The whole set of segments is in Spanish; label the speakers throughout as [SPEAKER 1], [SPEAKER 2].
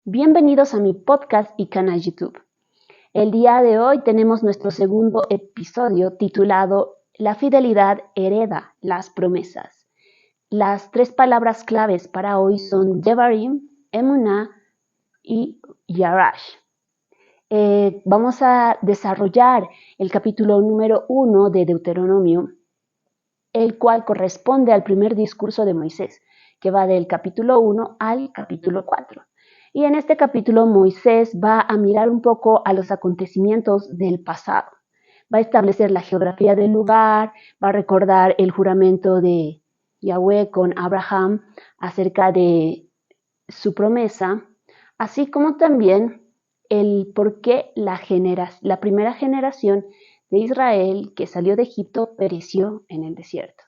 [SPEAKER 1] Bienvenidos a mi podcast y canal YouTube. El día de hoy tenemos nuestro segundo episodio titulado La fidelidad hereda las promesas. Las tres palabras claves para hoy son Devarim, Emuná y Yarash. Vamos a desarrollar el capítulo número 1 de Deuteronomio, el cual corresponde al primer discurso de Moisés, que va del capítulo 1 al capítulo 4. Y en este capítulo Moisés va a mirar un poco a los acontecimientos del pasado. Va a establecer la geografía del lugar, va a recordar el juramento de Yahweh con Abraham acerca de su promesa, así como también el por qué la primera generación de Israel que salió de Egipto pereció en el desierto.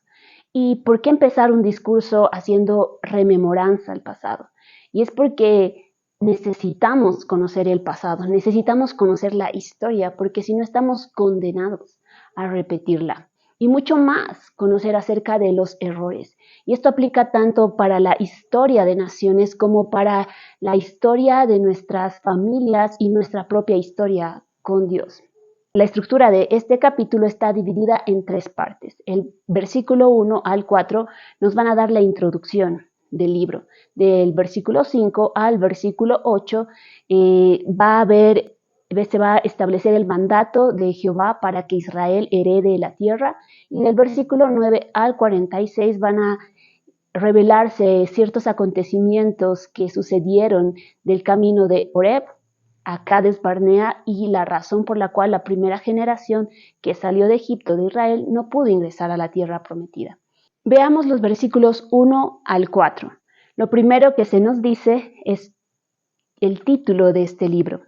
[SPEAKER 1] ¿Y por qué empezar un discurso haciendo rememoranza al pasado? Y es porque necesitamos conocer el pasado, necesitamos conocer la historia, porque si no estamos condenados a repetirla. Y mucho más conocer acerca de los errores. Y esto aplica tanto para la historia de naciones como para la historia de nuestras familias y nuestra propia historia con Dios. La estructura de este capítulo está dividida en tres partes. El versículo 1 al 4 nos van a dar la introducción del libro. Del versículo 5 al versículo 8 se va a establecer el mandato de Jehová para que Israel herede la tierra. Y del versículo 9 al 46 van a revelarse ciertos acontecimientos que sucedieron del camino de Horeb a Cades Barnea y la razón por la cual la primera generación que salió de Egipto de Israel no pudo ingresar a la tierra prometida. Veamos los versículos 1 al 4. Lo primero que se nos dice es el título de este libro.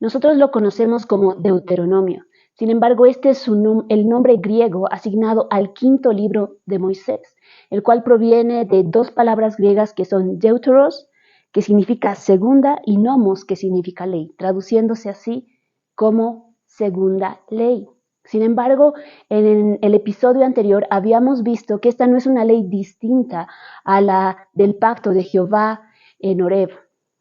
[SPEAKER 1] Nosotros lo conocemos como Deuteronomio. Sin embargo, este es el nombre griego asignado al quinto libro de Moisés, el cual proviene de dos palabras griegas que son deuteros, que significa segunda, y nomos, que significa ley, traduciéndose así como segunda ley. Sin embargo, en el episodio anterior habíamos visto que esta no es una ley distinta a la del pacto de Jehová en Horeb,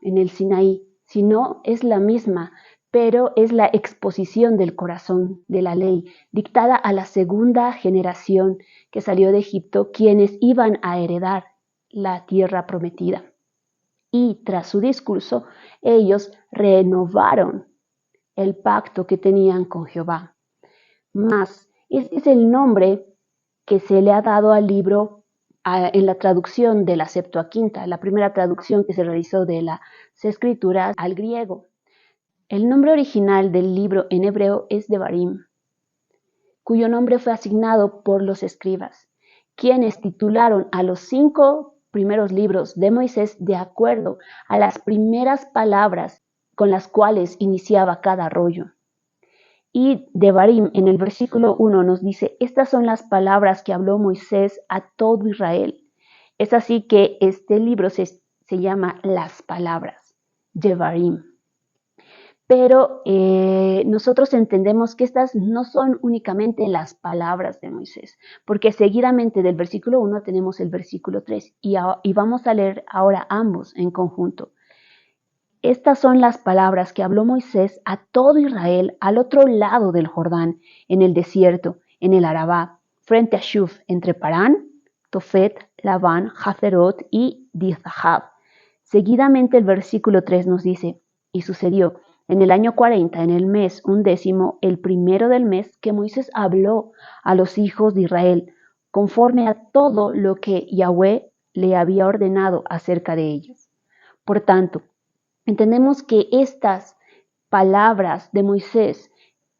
[SPEAKER 1] en el Sinaí, sino es la misma, pero es la exposición del corazón de la ley, dictada a la segunda generación que salió de Egipto, quienes iban a heredar la tierra prometida. Y tras su discurso, ellos renovaron el pacto que tenían con Jehová. Mas, ese es el nombre que se le ha dado al libro en la traducción de la Septuaginta, la primera traducción que se realizó de las Escrituras al griego. El nombre original del libro en hebreo es Devarim, cuyo nombre fue asignado por los escribas, quienes titularon a los 5 primeros libros de Moisés de acuerdo a las primeras palabras con las cuales iniciaba cada rollo. Y Devarim en el versículo 1 nos dice, estas son las palabras que habló Moisés a todo Israel. Es así que este libro se llama Las Palabras, Devarim. Pero nosotros entendemos que estas no son únicamente las palabras de Moisés, porque seguidamente del versículo 1 tenemos el versículo 3 y vamos a leer ahora ambos en conjunto. Estas son las palabras que habló Moisés a todo Israel al otro lado del Jordán, en el desierto, en el Arabá, frente a Shuf, entre Parán, Tofet, Labán, Hazerot y Dizahab. Seguidamente el versículo 3 nos dice, y sucedió en el año 40, en el mes 11, el primero del mes, que Moisés habló a los hijos de Israel, conforme a todo lo que Yahweh le había ordenado acerca de ellos. Por tanto, entendemos que estas palabras de Moisés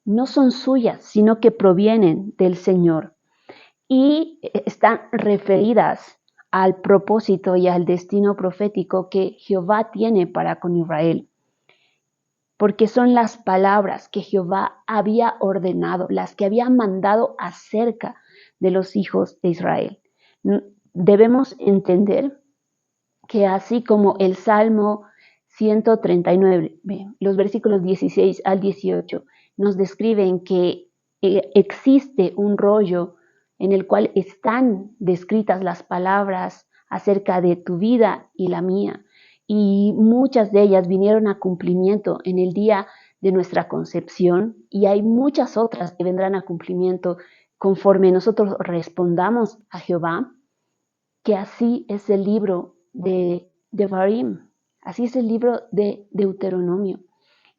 [SPEAKER 1] no son suyas, sino que provienen del Señor y están referidas al propósito y al destino profético que Jehová tiene para con Israel. Porque son las palabras que Jehová había ordenado, las que había mandado acerca de los hijos de Israel. Debemos entender que así como el Salmo 139, los versículos 16 al 18, nos describen que existe un rollo en el cual están descritas las palabras acerca de tu vida y la mía, y muchas de ellas vinieron a cumplimiento en el día de nuestra concepción, y hay muchas otras que vendrán a cumplimiento conforme nosotros respondamos a Jehová, que así es el libro de Devarim, así es el libro de Deuteronomio.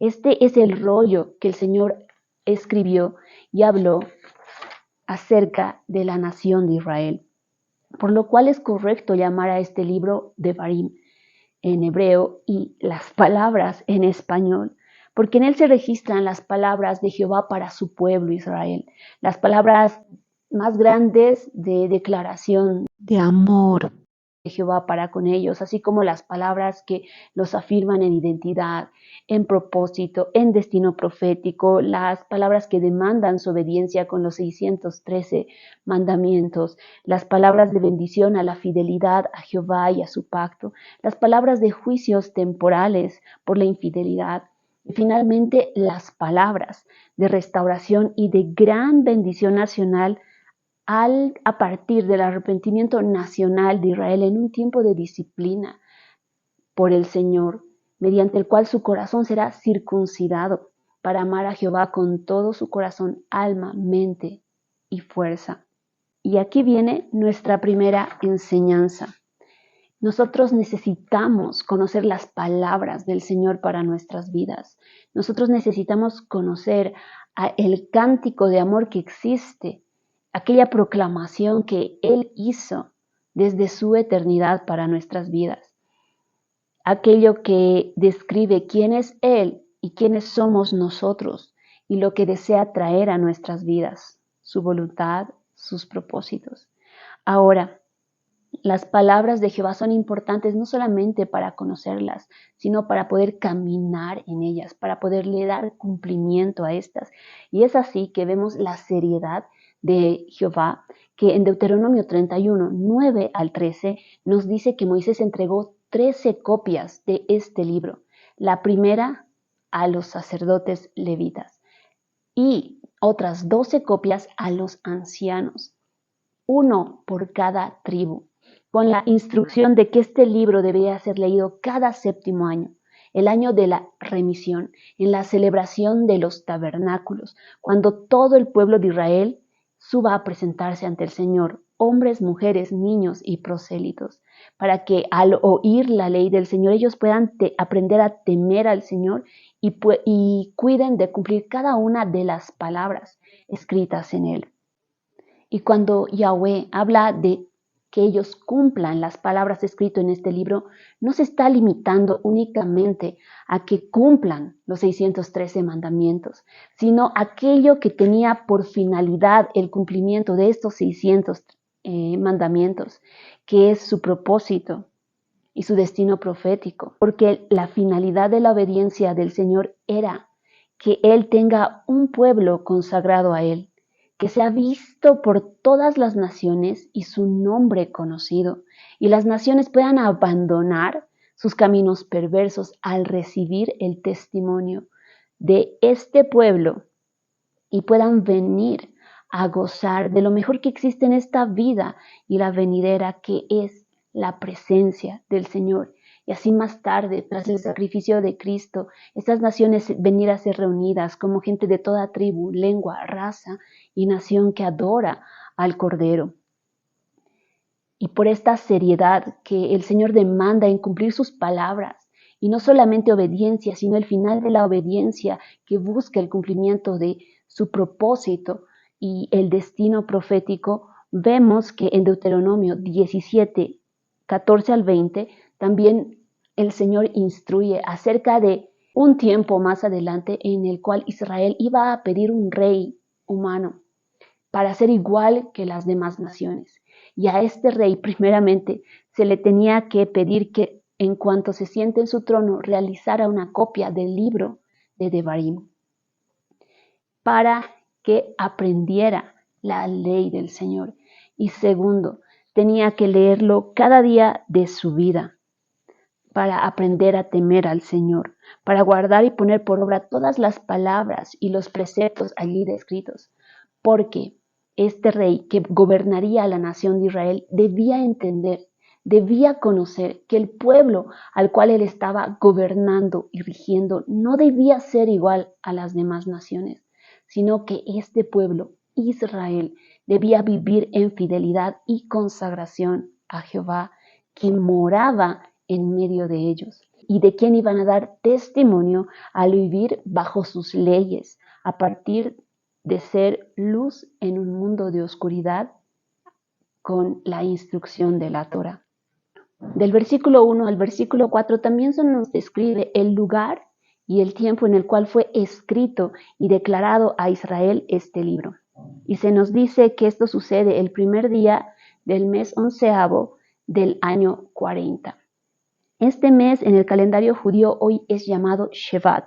[SPEAKER 1] Este es el rollo que el Señor escribió y habló acerca de la nación de Israel, por lo cual es correcto llamar a este libro Devarim en hebreo y las palabras en español, porque en él se registran las palabras de Jehová para su pueblo Israel, las palabras más grandes de declaración de amor de Jehová para con ellos, así como las palabras que los afirman en identidad, en propósito, en destino profético, las palabras que demandan su obediencia con los 613 mandamientos, las palabras de bendición a la fidelidad a Jehová y a su pacto, las palabras de juicios temporales por la infidelidad, y finalmente las palabras de restauración y de gran bendición nacional a partir del arrepentimiento nacional de Israel en un tiempo de disciplina por el Señor, mediante el cual su corazón será circuncidado para amar a Jehová con todo su corazón, alma, mente y fuerza. Y aquí viene nuestra primera enseñanza. Nosotros necesitamos conocer las palabras del Señor para nuestras vidas. Nosotros necesitamos conocer el cántico de amor que existe, aquella proclamación que Él hizo desde su eternidad para nuestras vidas. Aquello que describe quién es Él y quiénes somos nosotros y lo que desea traer a nuestras vidas, su voluntad, sus propósitos. Ahora, las palabras de Jehová son importantes no solamente para conocerlas, sino para poder caminar en ellas, para poderle dar cumplimiento a estas. Y es así que vemos la seriedad de Jehová, que en Deuteronomio 31, 9 al 13, nos dice que Moisés entregó 13 copias de este libro. La primera a los sacerdotes levitas y otras 12 copias a los ancianos, uno por cada tribu, con la instrucción de que este libro debía ser leído cada séptimo año, el año de la remisión, en la celebración de los tabernáculos, cuando todo el pueblo de Israel suba a presentarse ante el Señor, hombres, mujeres, niños y prosélitos, para que al oír la ley del Señor ellos puedan aprender a temer al Señor y cuiden de cumplir cada una de las palabras escritas en él. Y cuando Yahweh habla de que ellos cumplan las palabras escritas en este libro, no se está limitando únicamente a que cumplan los 613 mandamientos, sino aquello que tenía por finalidad el cumplimiento de estos 600 mandamientos, que es su propósito y su destino profético, porque la finalidad de la obediencia del Señor era que Él tenga un pueblo consagrado a Él, que sea visto por todas las naciones y su nombre conocido, y las naciones puedan abandonar sus caminos perversos al recibir el testimonio de este pueblo y puedan venir a gozar de lo mejor que existe en esta vida y la venidera, que es la presencia del Señor. Y así más tarde, tras el sacrificio de Cristo, estas naciones venir a ser reunidas como gente de toda tribu, lengua, raza y nación que adora al Cordero. Y por esta seriedad que el Señor demanda en cumplir sus palabras, y no solamente obediencia, sino el final de la obediencia que busca el cumplimiento de su propósito y el destino profético, vemos que en Deuteronomio 17, 14 al 20, también el Señor instruye acerca de un tiempo más adelante en el cual Israel iba a pedir un rey humano para ser igual que las demás naciones. Y a este rey primeramente se le tenía que pedir que en cuanto se siente en su trono realizara una copia del libro de Devarim para que aprendiera la ley del Señor. Y segundo, tenía que leerlo cada día de su vida para aprender a temer al Señor, para guardar y poner por obra todas las palabras y los preceptos allí descritos, porque este rey que gobernaría a la nación de Israel debía entender debía conocer que el pueblo al cual él estaba gobernando y rigiendo no debía ser igual a las demás naciones, sino que este pueblo, Israel, debía vivir en fidelidad y consagración a Jehová, que moraba en medio de ellos, y de quien iban a dar testimonio al vivir bajo sus leyes, a partir de ser luz en un mundo de oscuridad con la instrucción de la Torá. Del versículo 1 al versículo 4 también se nos describe el lugar y el tiempo en el cual fue escrito y declarado a Israel este libro. Y se nos dice que esto sucede el primer día del mes 11º del año 40. Este mes en el calendario judío hoy es llamado Shevat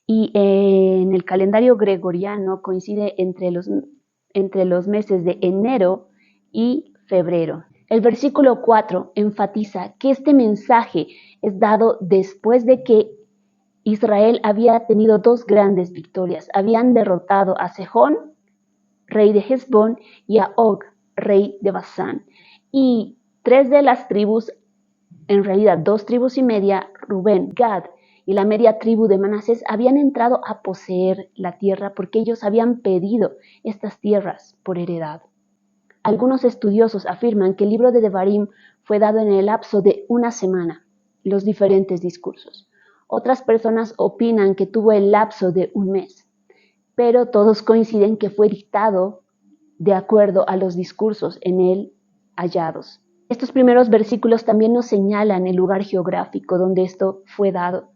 [SPEAKER 1] y en el calendario gregoriano coincide entre los meses de enero y febrero. El versículo 4 enfatiza que este mensaje es dado después de que Israel había tenido dos grandes victorias. Habían derrotado a Sejón, rey de Hesbón, y a Og, rey de Basán. Y tres de las tribus, en realidad 2 tribus y media, Rubén, Gad y la media tribu de Manasés, habían entrado a poseer la tierra porque ellos habían pedido estas tierras por heredad. Algunos estudiosos afirman que el libro de Devarim fue dado en el lapso de una semana, los diferentes discursos. Otras personas opinan que tuvo el lapso de un mes, pero todos coinciden que fue dictado de acuerdo a los discursos en él hallados. Estos primeros versículos también nos señalan el lugar geográfico donde esto fue dado.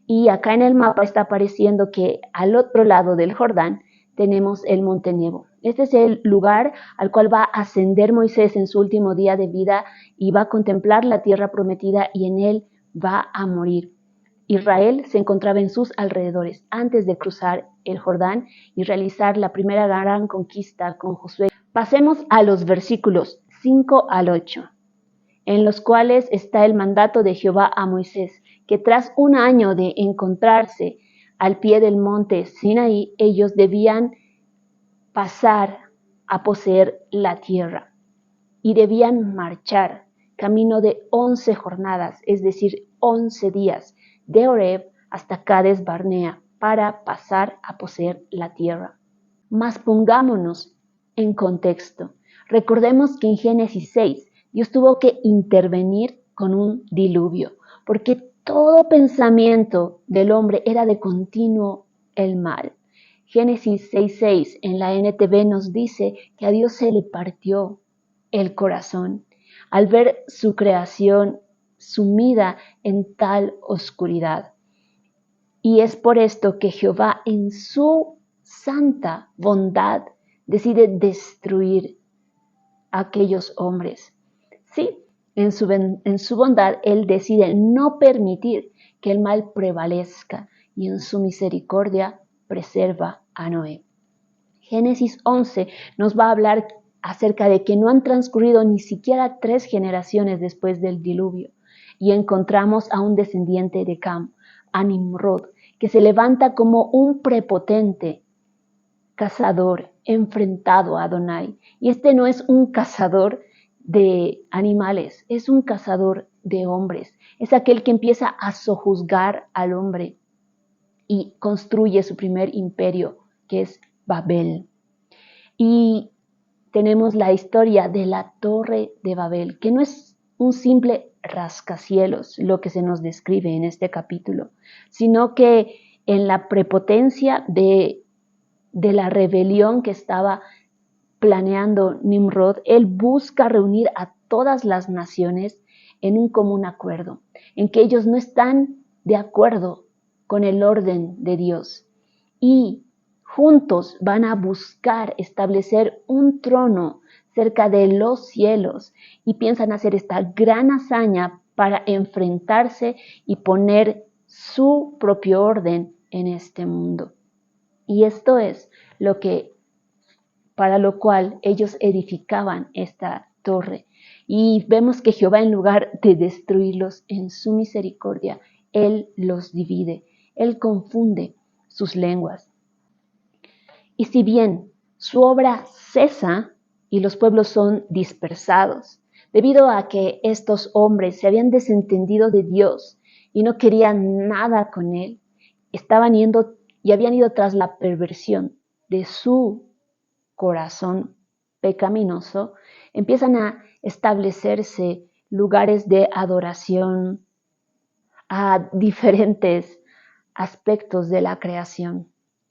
[SPEAKER 1] Y acá en el mapa está apareciendo que al otro lado del Jordán tenemos el monte Nebo. Este es el lugar al cual va a ascender Moisés en su último día de vida y va a contemplar la tierra prometida y en él va a morir. Israel se encontraba en sus alrededores antes de cruzar el Jordán y realizar la primera gran conquista con Josué. Pasemos a los versículos 5 al 8, en los cuales está el mandato de Jehová a Moisés, que tras un año de encontrarse al pie del monte Sinaí, ellos debían pasar a poseer la tierra y debían marchar camino de 11 jornadas, es decir, 11 días, de Horeb hasta Cades Barnea, para pasar a poseer la tierra. Mas pongámonos en contexto. Recordemos que en Génesis 6 Dios tuvo que intervenir con un diluvio, porque todo pensamiento del hombre era de continuo el mal. Génesis 6:6 en la NTV nos dice que a Dios se le partió el corazón al ver su creación sumida en tal oscuridad. Y es por esto que Jehová en su santa bondad decide destruir a aquellos hombres. Sí, en su bondad Él decide no permitir que el mal prevalezca y en su misericordia preserva a Noé. Génesis 11 nos va a hablar acerca de que no han transcurrido ni siquiera 3 generaciones después del diluvio y encontramos a un descendiente de Cam, a Nimrod, que se levanta como un prepotente cazador enfrentado a Adonai. Y este no es un cazador de animales, es un cazador de hombres. Es aquel que empieza a sojuzgar al hombre y construye su primer imperio, que es Babel. Y tenemos la historia de la Torre de Babel, que no es un simple rascacielos lo que se nos describe en este capítulo, sino que en la prepotencia de la rebelión que estaba planeando Nimrod, él busca reunir a todas las naciones en un común acuerdo, en que ellos no están de acuerdo con el orden de Dios y juntos van a buscar establecer un trono cerca de los cielos y piensan hacer esta gran hazaña para enfrentarse y poner su propio orden en este mundo. Y esto es para lo cual ellos edificaban esta torre. Y vemos que Jehová, en lugar de destruirlos en su misericordia, Él los divide, Él confunde sus lenguas. Y si bien su obra cesa y los pueblos son dispersados, debido a que estos hombres se habían desentendido de Dios y no querían nada con Él. Estaban yendo y habían ido tras la perversión de su corazón pecaminoso. Empiezan a establecerse lugares de adoración a diferentes aspectos de la creación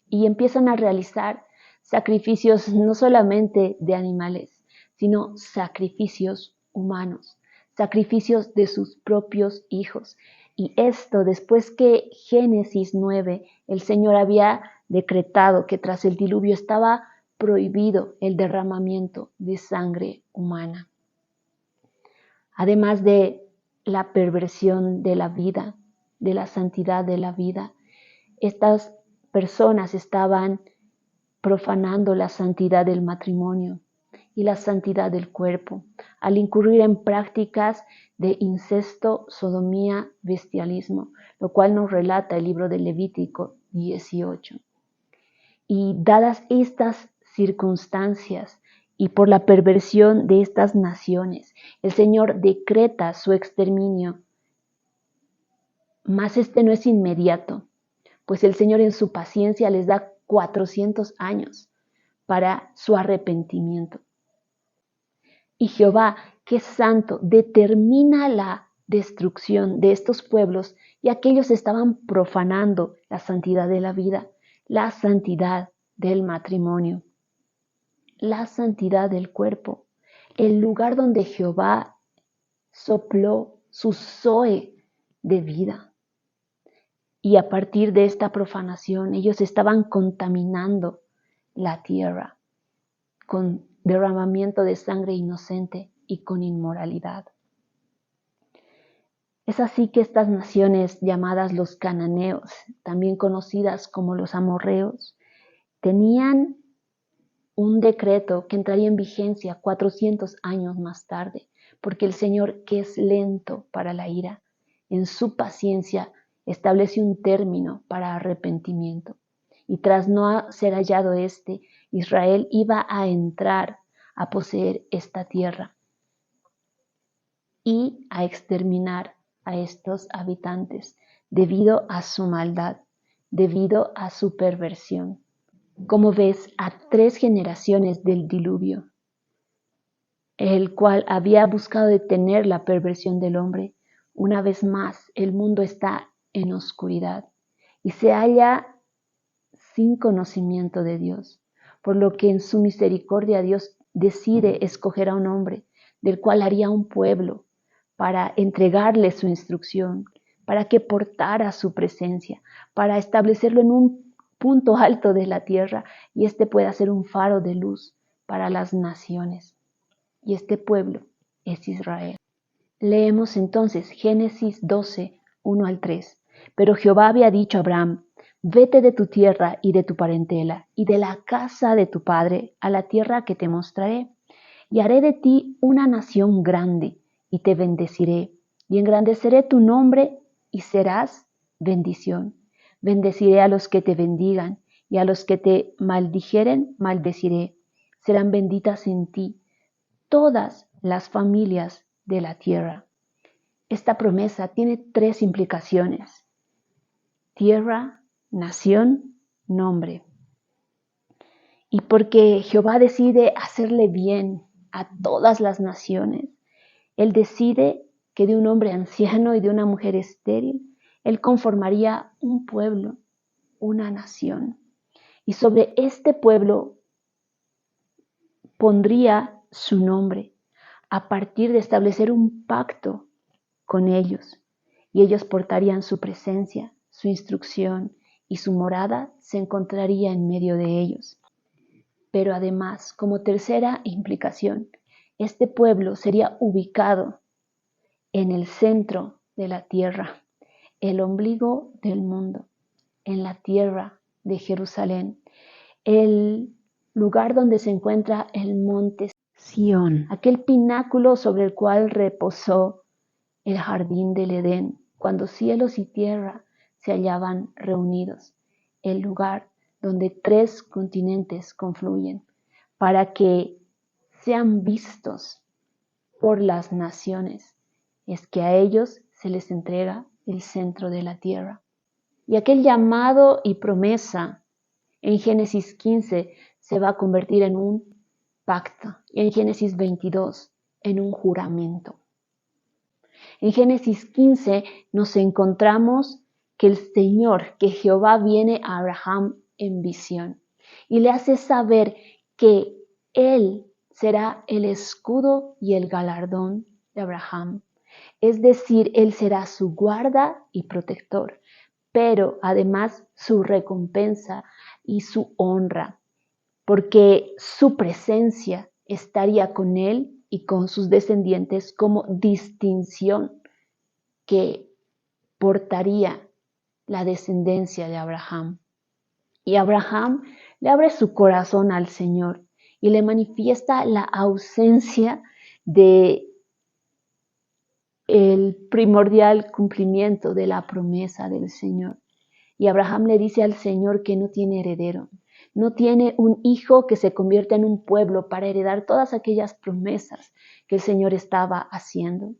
[SPEAKER 1] y empiezan a realizar sacrificios no solamente de animales, sino sacrificios humanos, sacrificios de sus propios hijos. Y esto después que Génesis 9, el Señor había decretado que tras el diluvio estaba prohibido el derramamiento de sangre humana. Además de la perversión de la vida, de la santidad de la vida, estas personas estaban profanando la santidad del matrimonio y la santidad del cuerpo, al incurrir en prácticas de incesto, sodomía, bestialismo, lo cual nos relata el libro de Levítico 18. Y dadas estas circunstancias y por la perversión de estas naciones, el Señor decreta su exterminio. Mas este no es inmediato, pues el Señor en su paciencia les da 400 años para su arrepentimiento. Y Jehová, que es santo, determina la destrucción de estos pueblos y aquellos estaban profanando la santidad de la vida, la santidad del matrimonio, la santidad del cuerpo, el lugar donde Jehová sopló su zoe de vida. Y a partir de esta profanación, ellos estaban contaminando la tierra con derramamiento de sangre inocente y con inmoralidad. Es así que estas naciones llamadas los cananeos, también conocidas como los amorreos, tenían un decreto que entraría en vigencia 400 años más tarde, porque el Señor, que es lento para la ira, en su paciencia establece un término para arrepentimiento. Y tras no ser hallado Israel iba a entrar a poseer esta tierra y a exterminar a estos habitantes debido a su maldad, debido a su perversión. Como ves, a 3 generaciones del diluvio, el cual había buscado detener la perversión del hombre, una vez más el mundo está en oscuridad y se halla sin conocimiento de Dios, por lo que en su misericordia Dios decide escoger a un hombre, del cual haría un pueblo, para entregarle su instrucción, para que portara su presencia, para establecerlo en un punto alto de la tierra y este pueda ser un faro de luz para las naciones. Y este pueblo es Israel. Leemos entonces Génesis 12, 1 al 3. Pero Jehová había dicho a Abraham: vete de tu tierra y de tu parentela y de la casa de tu padre a la tierra que te mostraré, y haré de ti una nación grande, y te bendeciré, y engrandeceré tu nombre, y serás bendición. Bendeciré a los que te bendigan, y a los que te maldijeren, maldeciré. Serán benditas en ti todas las familias de la tierra. Esta promesa tiene 3 implicaciones: tierra, nación, nombre. Y porque Jehová decide hacerle bien a todas las naciones, Él decide que de un hombre anciano y de una mujer estéril, Él conformaría un pueblo, una nación. Y sobre este pueblo pondría su nombre a partir de establecer un pacto con ellos. Y ellos portarían su presencia, su instrucción y su morada se encontraría en medio de ellos. Pero además, como tercera implicación, este pueblo sería ubicado en el centro de la tierra, el ombligo del mundo, en la tierra de Jerusalén, el lugar donde se encuentra el monte Sión, aquel pináculo sobre el cual reposó el jardín del Edén, cuando cielos y tierra se hallaban reunidos, el lugar donde 3 continentes confluyen, para que sean vistos por las naciones, es que a ellos se les entrega el centro de la tierra. Y aquel llamado y promesa en Génesis 15 se va a convertir en un pacto y en Génesis 22 en un juramento. En Génesis 15 nos encontramos que el Señor, que Jehová viene a Abraham en visión y le hace saber que Él será el escudo y el galardón de Abraham. Es decir, Él será su guarda y protector, pero además su recompensa y su honra, porque su presencia estaría con Él y con sus descendientes como distinción que portaría la descendencia de Abraham. Y Abraham le abre su corazón al Señor y le manifiesta la ausencia de el primordial cumplimiento de la promesa del Señor. Y Abraham le dice al Señor que no tiene heredero, no tiene un hijo que se convierta en un pueblo para heredar todas aquellas promesas que el Señor estaba haciendo.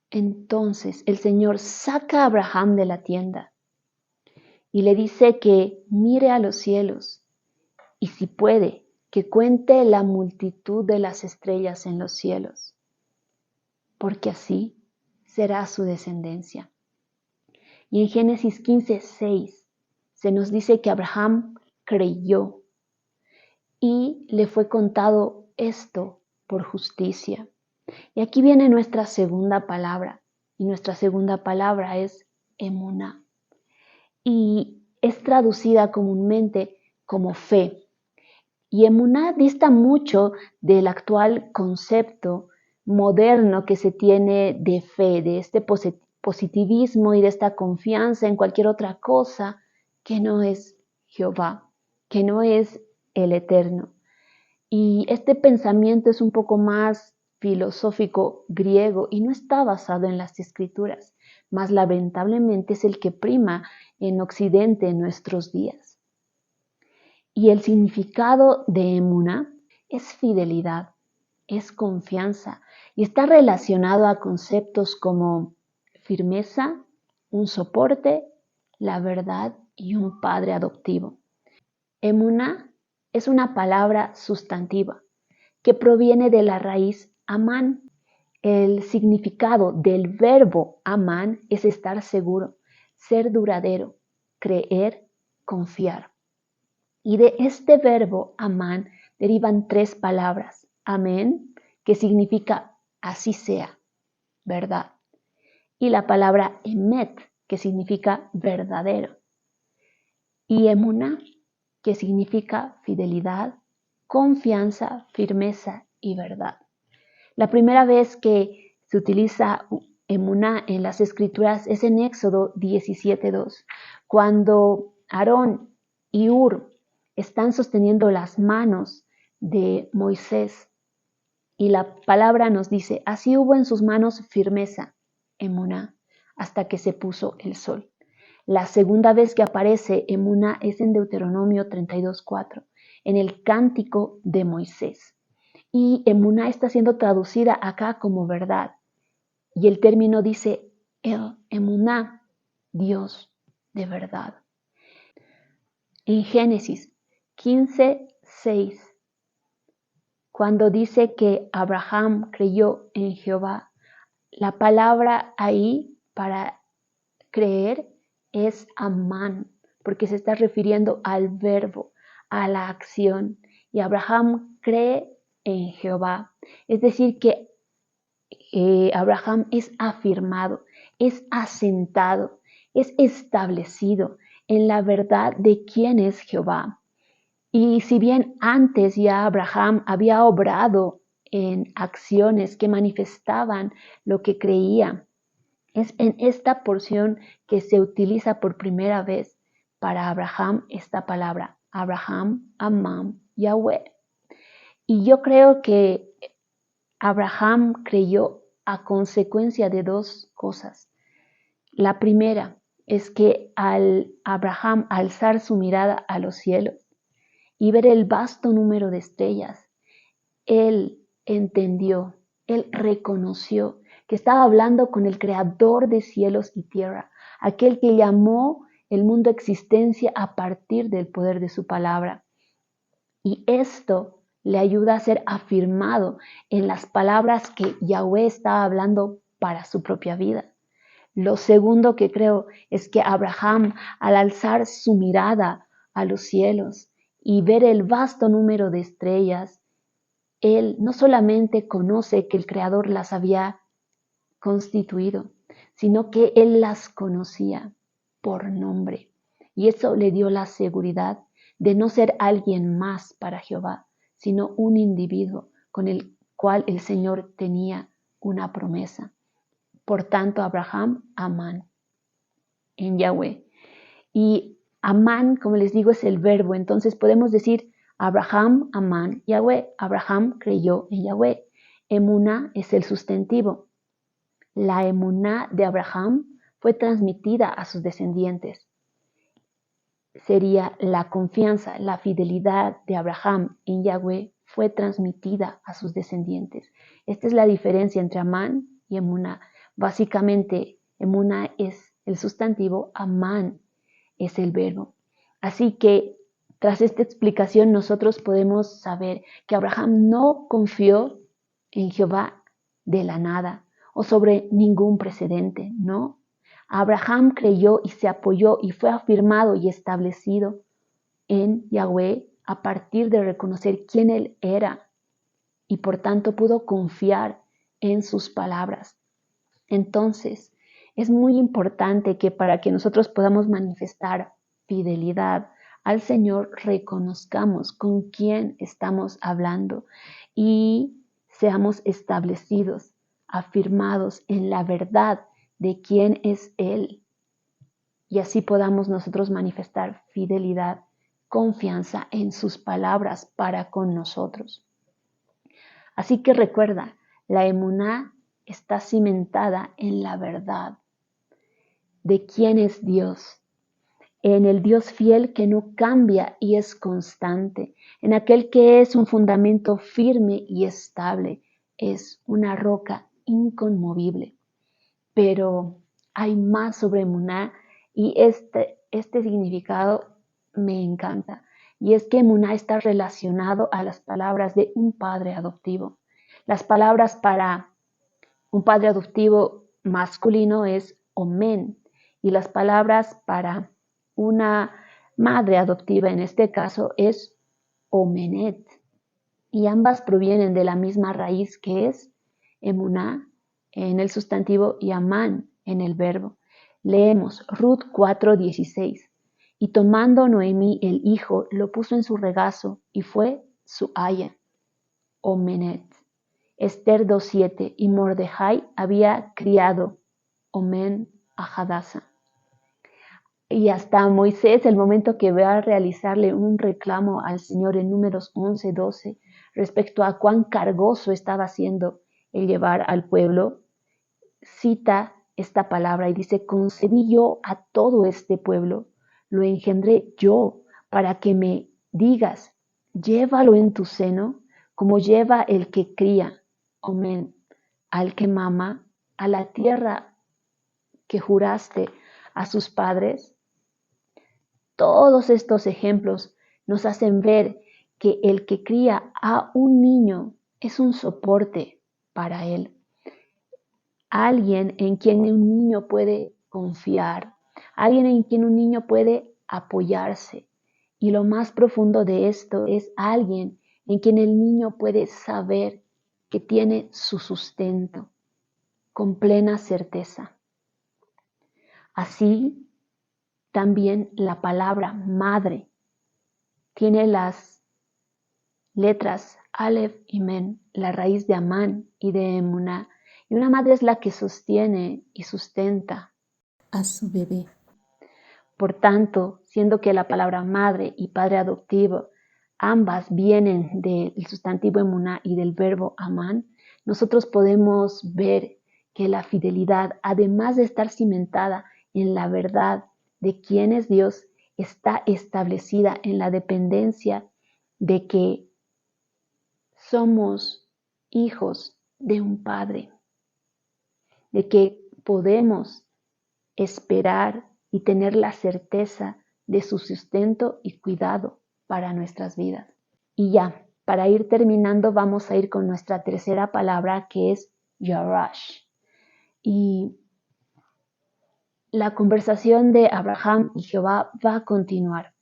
[SPEAKER 1] Entonces el Señor saca a Abraham de la tienda y le dice que mire a los cielos y si puede, que cuente la multitud de las estrellas en los cielos, porque así será su descendencia. Y en Génesis 15:6 se nos dice que Abraham creyó y le fue contado esto por justicia. Y aquí viene nuestra segunda palabra, y nuestra segunda palabra es emuná, y es traducida comúnmente como fe. Y emuná dista mucho del actual concepto moderno que se tiene de fe, de este positivismo y de esta confianza en cualquier otra cosa que no es Jehová, que no es el Eterno. Y este pensamiento es un poco más filosófico griego y no está basado en las escrituras, mas lamentablemente es el que prima en Occidente en nuestros días. Y el significado de emuná es fidelidad, es confianza y está relacionado a conceptos como firmeza, un soporte, la verdad y un padre adoptivo. Emuná es una palabra sustantiva que proviene de la raíz amán. El significado del verbo amán es estar seguro, ser duradero, creer, confiar. Y de este verbo amán derivan tres palabras. Amén, que significa así sea, verdad. Y la palabra emet, que significa verdadero. Y emuná, que significa fidelidad, confianza, firmeza y verdad. La primera vez que se utiliza emuná en las escrituras es en Éxodo 17:2, cuando Aarón y Hur están sosteniendo las manos de Moisés y la palabra nos dice, así hubo en sus manos firmeza, emuná, hasta que se puso el sol. La segunda vez que aparece emuná es en Deuteronomio 32:4, en el cántico de Moisés. Y emuná está siendo traducida acá como verdad. Y el término dice el emuná, Dios de verdad. En Génesis 15:6, cuando dice que Abraham creyó en Jehová, la palabra ahí para creer es amán, porque se está refiriendo al verbo, a la acción. Y Abraham cree en Jehová. Es decir, que Abraham es afirmado, es asentado, es establecido en la verdad de quién es Jehová. Y si bien antes ya Abraham había obrado en acciones que manifestaban lo que creía, es en esta porción que se utiliza por primera vez para Abraham esta palabra, Abraham, Amam, Yahweh. Y yo creo que Abraham creyó a consecuencia de dos cosas. La primera es que al Abraham alzar su mirada a los cielos y ver el vasto número de estrellas, él entendió Él reconoció que estaba hablando con el creador de cielos y tierra, aquel que llamó el mundo a existencia a partir del poder de su palabra. Y esto le ayuda a ser afirmado en las palabras que Yahweh estaba hablando para su propia vida. Lo segundo que creo es que Abraham, al alzar su mirada a los cielos y ver el vasto número de estrellas, él no solamente conoce que el Creador las había constituido, sino que él las conocía por nombre. Y eso le dio la seguridad de no ser alguien más para Jehová, sino un individuo con el cual el Señor tenía una promesa. Por tanto, Abraham, amán en Yahweh. Y amán, como les digo, es el verbo. Entonces podemos decir Abraham, amán, Yahweh. Abraham creyó en Yahweh. Emuná es el sustantivo. La emuná de Abraham fue transmitida a sus descendientes. Sería la confianza, la fidelidad de Abraham en Yahweh fue transmitida a sus descendientes. Esta es la diferencia entre amán y emuná. Básicamente, emuná es el sustantivo, amán es el verbo. Así que tras esta explicación nosotros podemos saber que Abraham no confió en Jehová de la nada o sobre ningún precedente, no. Abraham creyó y se apoyó y fue afirmado y establecido en Yahweh a partir de reconocer quién él era y por tanto pudo confiar en sus palabras. Entonces, es muy importante que para que nosotros podamos manifestar fidelidad al Señor, reconozcamos con quién estamos hablando y seamos establecidos, afirmados en la verdad de quién es Él. Y así podamos nosotros manifestar fidelidad, confianza en sus palabras para con nosotros. Así que recuerda, la emuná está cimentada en la verdad de quién es Dios, en el Dios fiel que no cambia y es constante, en aquel que es un fundamento firme y estable, es una roca inconmovible. Pero hay más sobre emuná y este significado me encanta. Y es que emuná está relacionado a las palabras de un padre adoptivo. Las palabras para un padre adoptivo masculino es omen y las palabras para una madre adoptiva en este caso es omenet. Y ambas provienen de la misma raíz que es emuná en el sustantivo y amán en el verbo. Leemos Ruth 4:16. Y tomando Noemí el hijo, lo puso en su regazo y fue su aya, Omenet. Esther 2:7. Y Mordejai había criado Omen a Hadasa. Y hasta Moisés, el momento que va a realizarle un reclamo al Señor en Números 11:12 respecto a cuán cargoso estaba haciendo el llevar al pueblo, cita esta palabra y dice, concebí yo a todo este pueblo, lo engendré yo para que me digas, llévalo en tu seno, como lleva el que cría, amén, al que mama, a la tierra que juraste a sus padres. Todos estos ejemplos nos hacen ver que el que cría a un niño es un soporte para él. Alguien en quien un niño puede confiar, alguien en quien un niño puede apoyarse. Y lo más profundo de esto es alguien en quien el niño puede saber que tiene su sustento con plena certeza. Así, también la palabra madre tiene las letras Aleph y Men, la raíz de Amán y de Emuná. Y una madre es la que sostiene y sustenta
[SPEAKER 2] a su bebé.
[SPEAKER 1] Por tanto, siendo que la palabra madre y padre adoptivo ambas vienen del sustantivo emuná y del verbo amán, nosotros podemos ver que la fidelidad, además de estar cimentada en la verdad de quién es Dios, está establecida en la dependencia de que somos hijos de un padre, de que podemos esperar y tener la certeza de su sustento y cuidado para nuestras vidas. Y ya, para ir terminando, vamos a ir con nuestra tercera palabra, que es Yarash. Y la conversación de Abraham y Jehová va a continuar.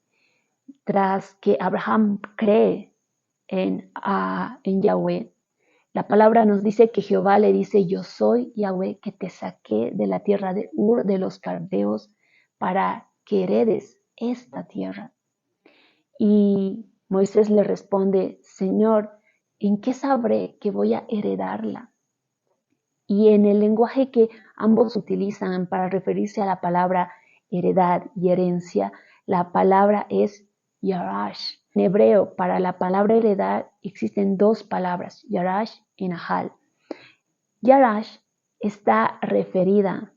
[SPEAKER 1] Tras que Abraham cree en Yahweh, la palabra nos dice que Jehová le dice: yo soy Yahweh que te saqué de la tierra de Ur de los Caldeos para que heredes esta tierra. Y Moisés le responde: Señor, ¿en qué sabré que voy a heredarla? Y en el lenguaje que ambos utilizan para referirse a la palabra heredad y herencia, la palabra es Yarash. En hebreo, para la palabra heredad existen dos palabras, Yarash y Nahal. Yarash está referida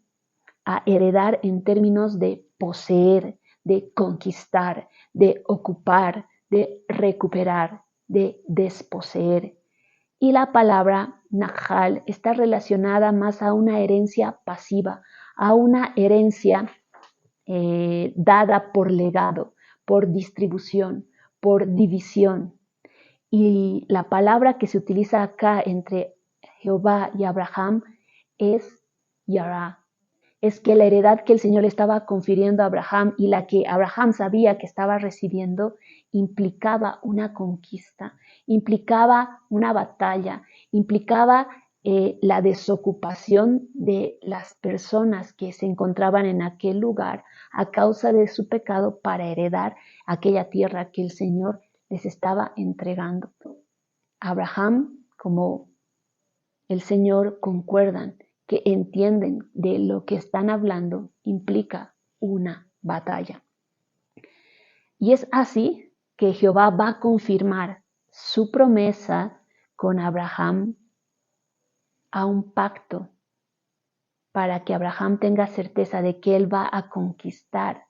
[SPEAKER 1] a heredar en términos de poseer, de conquistar, de ocupar, de recuperar, de desposeer. Y la palabra Nahal está relacionada más a una herencia pasiva, a una herencia dada por legado, por distribución, por división. Y la palabra que se utiliza acá entre Jehová y Abraham es Yara. Es que la heredad que el Señor estaba confiriendo a Abraham y la que Abraham sabía que estaba recibiendo implicaba una conquista, implicaba una batalla, implicaba la desocupación de las personas que se encontraban en aquel lugar a causa de su pecado para heredar aquella tierra que el Señor les estaba entregando. Abraham, como el Señor, concuerdan, que entienden de lo que están hablando, implica una batalla. Y es así que Jehová va a confirmar su promesa con Abraham a un pacto para que Abraham tenga certeza de que él va a conquistar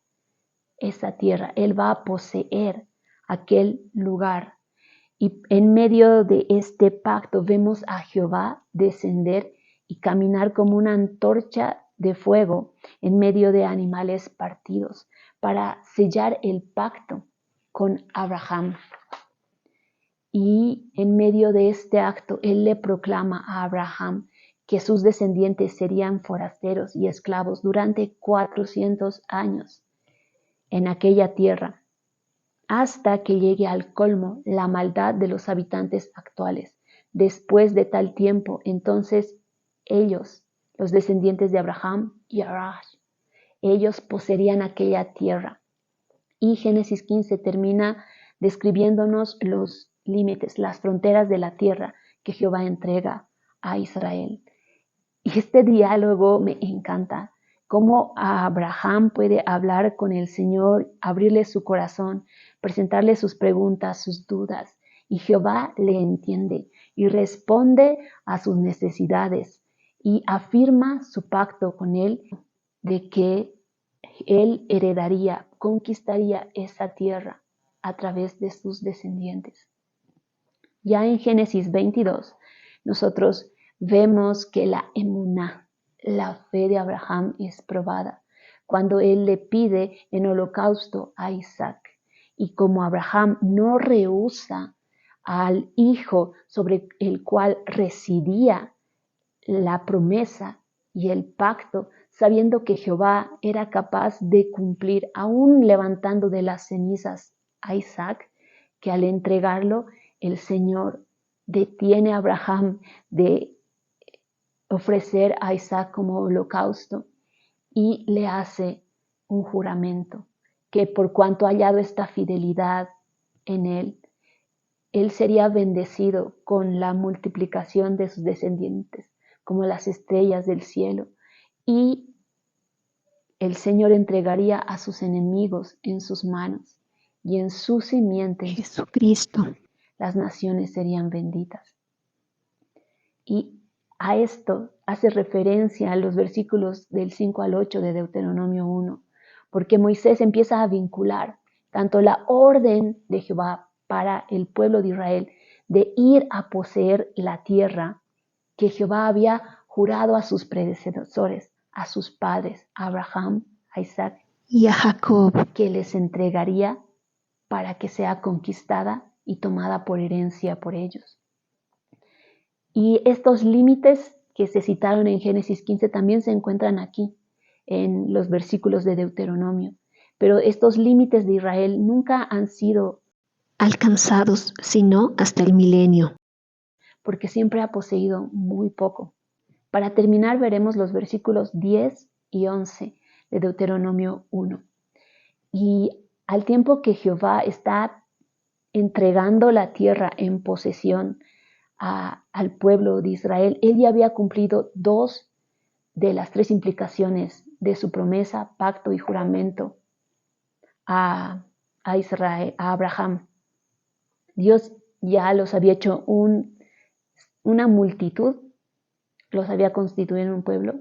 [SPEAKER 1] esa tierra, él va a poseer aquel lugar. Y en medio de este pacto vemos a Jehová descender y caminar como una antorcha de fuego en medio de animales partidos para sellar el pacto con Abraham. Y en medio de este acto, él le proclama a Abraham que sus descendientes serían forasteros y esclavos durante 400 años en aquella tierra, hasta que llegue al colmo la maldad de los habitantes actuales. Después de tal tiempo, entonces ellos, los descendientes de Abraham y Arash, ellos poseerían aquella tierra. Y Génesis 15 termina describiéndonos los límites, las fronteras de la tierra que Jehová entrega a Israel. Y este diálogo me encanta. Cómo Abraham puede hablar con el Señor, abrirle su corazón, presentarle sus preguntas, sus dudas, y Jehová le entiende y responde a sus necesidades y afirma su pacto con él de que él heredaría, conquistaría esa tierra a través de sus descendientes. Ya en Génesis 22, nosotros vemos que la emuná, la fe de Abraham, es probada cuando él le pide en holocausto a Isaac. Y como Abraham no rehúsa al hijo sobre el cual residía la promesa y el pacto, sabiendo que Jehová era capaz de cumplir, aún levantando de las cenizas a Isaac, que al entregarlo, el Señor detiene a Abraham de ofrecer a Isaac como holocausto y le hace un juramento que por cuanto ha hallado esta fidelidad en él sería bendecido con la multiplicación de sus descendientes, como las estrellas del cielo, y el Señor entregaría a sus enemigos en sus manos, y en su simiente, Jesucristo, las naciones serían benditas. Y a esto hace referencia a los versículos del 5 al 8 de Deuteronomio 1, porque Moisés empieza a vincular tanto la orden de Jehová para el pueblo de Israel de ir a poseer la tierra que Jehová había jurado a sus predecesores, a sus padres, a Abraham, a Isaac y a Jacob, que les entregaría para que sea conquistada y tomada por herencia por ellos. Y estos límites que se citaron en Génesis 15 también se encuentran aquí, en los versículos de Deuteronomio. Pero estos límites de Israel nunca han sido alcanzados, sino hasta el milenio, porque siempre ha poseído muy poco. Para terminar, veremos los versículos 10 y 11 de Deuteronomio 1. Y al tiempo que Jehová está entregando la tierra en posesión al pueblo de Israel, él ya había cumplido 2 de las 3 implicaciones de su promesa, pacto y juramento a Israel, a Abraham. Dios ya los había hecho una multitud, los había constituido en un pueblo,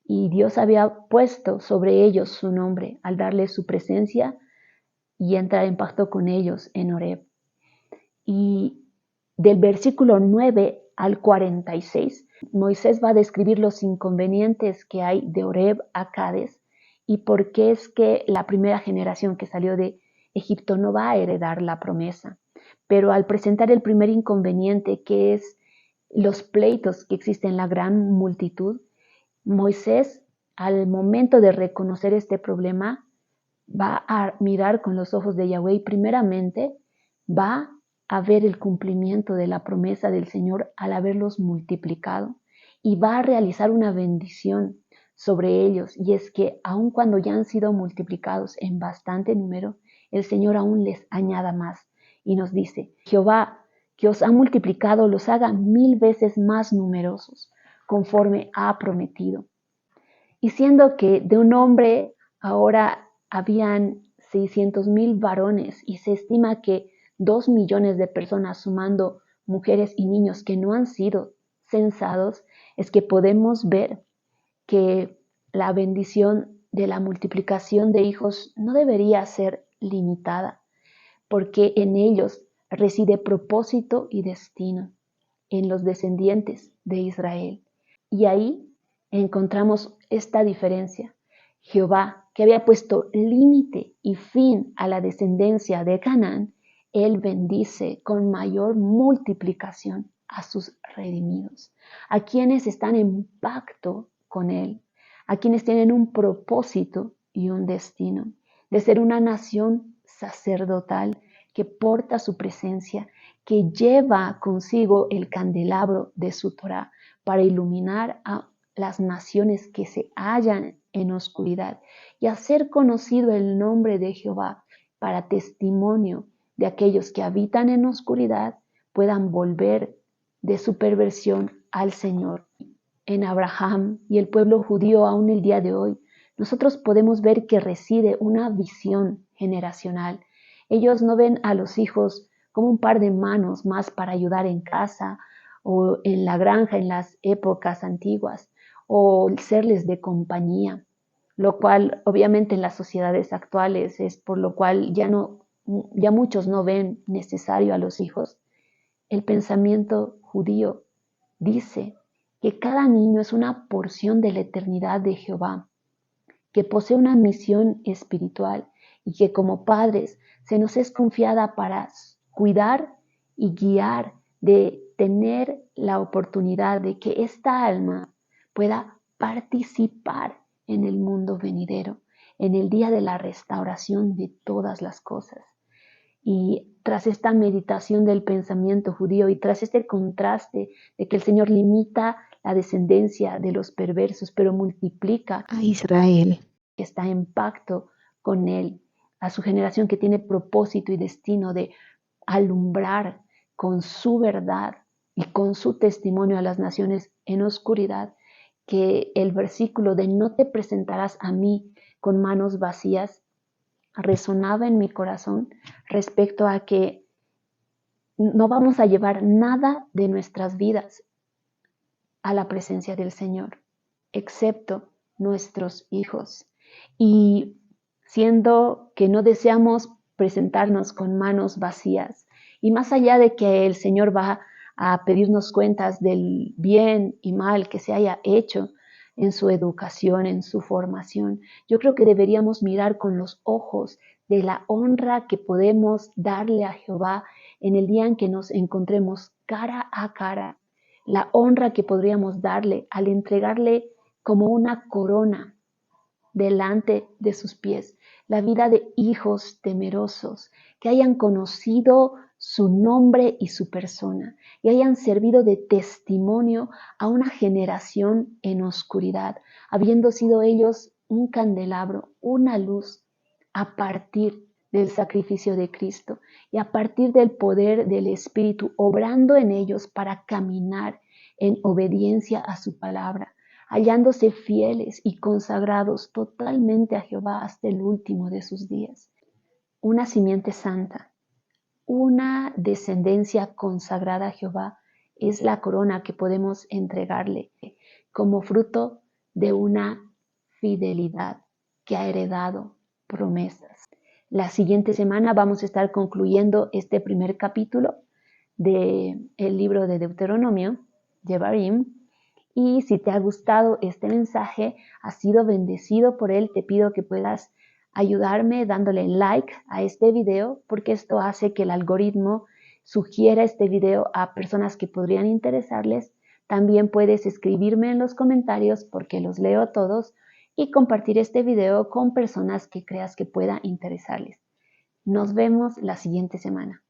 [SPEAKER 1] y Dios había puesto sobre ellos su nombre al darles su presencia y entrar en pacto con ellos en Horeb. Y del versículo 9 al 46, Moisés va a describir los inconvenientes que hay de Horeb a Cades y por qué es que la primera generación que salió de Egipto no va a heredar la promesa. Pero al presentar el primer inconveniente, que es los pleitos que existen en la gran multitud, Moisés, al momento de reconocer este problema, va a mirar con los ojos de Yahweh y primeramente va a ver el cumplimiento de la promesa del Señor al haberlos multiplicado y va a realizar una bendición sobre ellos. Y es que aun cuando ya han sido multiplicados en bastante número, el Señor aún les añada más y nos dice: Jehová, que os ha multiplicado, los haga 1000 veces más numerosos, conforme ha prometido. Y siendo que de un hombre ahora habían 600,000 varones y se estima que 2 millones de personas, sumando mujeres y niños que no han sido censados, es que podemos ver que la bendición de la multiplicación de hijos no debería ser limitada, porque en ellos reside propósito y destino, en los descendientes de Israel. Y ahí encontramos esta diferencia. Jehová, que había puesto límite y fin a la descendencia de Canaán, él bendice con mayor multiplicación a sus redimidos, a quienes están en pacto con él, a quienes tienen un propósito y un destino de ser una nación sacerdotal que porta su presencia, que lleva consigo el candelabro de su Torá para iluminar a las naciones que se hallan en oscuridad y hacer conocido el nombre de Jehová para testimonio de aquellos que habitan en oscuridad puedan volver de su perversión al Señor. En Abraham y el pueblo judío aún el día de hoy, nosotros podemos ver que reside una visión generacional. Ellos no ven a los hijos como un par de manos más para ayudar en casa o en la granja en las épocas antiguas, o serles de compañía, lo cual obviamente en las sociedades actuales es por lo cual ya muchos no ven necesario a los hijos. El pensamiento judío dice que cada niño es una porción de la eternidad de Jehová, que posee una misión espiritual y que como padres se nos es confiada para cuidar y guiar, de tener la oportunidad de que esta alma pueda participar en el mundo venidero, en el día de la restauración de todas las cosas. Y tras esta meditación del pensamiento judío y tras este contraste de que el Señor limita la descendencia de los perversos, pero multiplica a Israel, que está en pacto con él, a su generación que tiene propósito y destino de alumbrar con su verdad y con su testimonio a las naciones en oscuridad, que el versículo de no te presentarás a mí con manos vacías resonaba en mi corazón respecto a que no vamos a llevar nada de nuestras vidas a la presencia del Señor, excepto nuestros hijos. Y siendo que no deseamos presentarnos con manos vacías, y más allá de que el Señor va a pedirnos cuentas del bien y mal que se haya hecho en su educación, en su formación. Yo creo que deberíamos mirar con los ojos de la honra que podemos darle a Jehová en el día en que nos encontremos cara a cara, la honra que podríamos darle al entregarle como una corona delante de sus pies, la vida de hijos temerosos que hayan conocido su nombre y su persona y hayan servido de testimonio a una generación en oscuridad, habiendo sido ellos un candelabro, una luz a partir del sacrificio de Cristo y a partir del poder del Espíritu, obrando en ellos para caminar en obediencia a su palabra, hallándose fieles y consagrados totalmente a Jehová hasta el último de sus días. Una simiente santa, una descendencia consagrada a Jehová es la corona que podemos entregarle como fruto de una fidelidad que ha heredado promesas. La siguiente semana vamos a estar concluyendo este primer capítulo del libro de Deuteronomio, Devarim. Y si te ha gustado este mensaje, has sido bendecido por él, te pido que puedas ayudarme dándole like a este video, porque esto hace que el algoritmo sugiera este video a personas que podrían interesarles. También puedes escribirme en los comentarios, porque los leo todos, y compartir este video con personas que creas que pueda interesarles. Nos vemos la siguiente semana.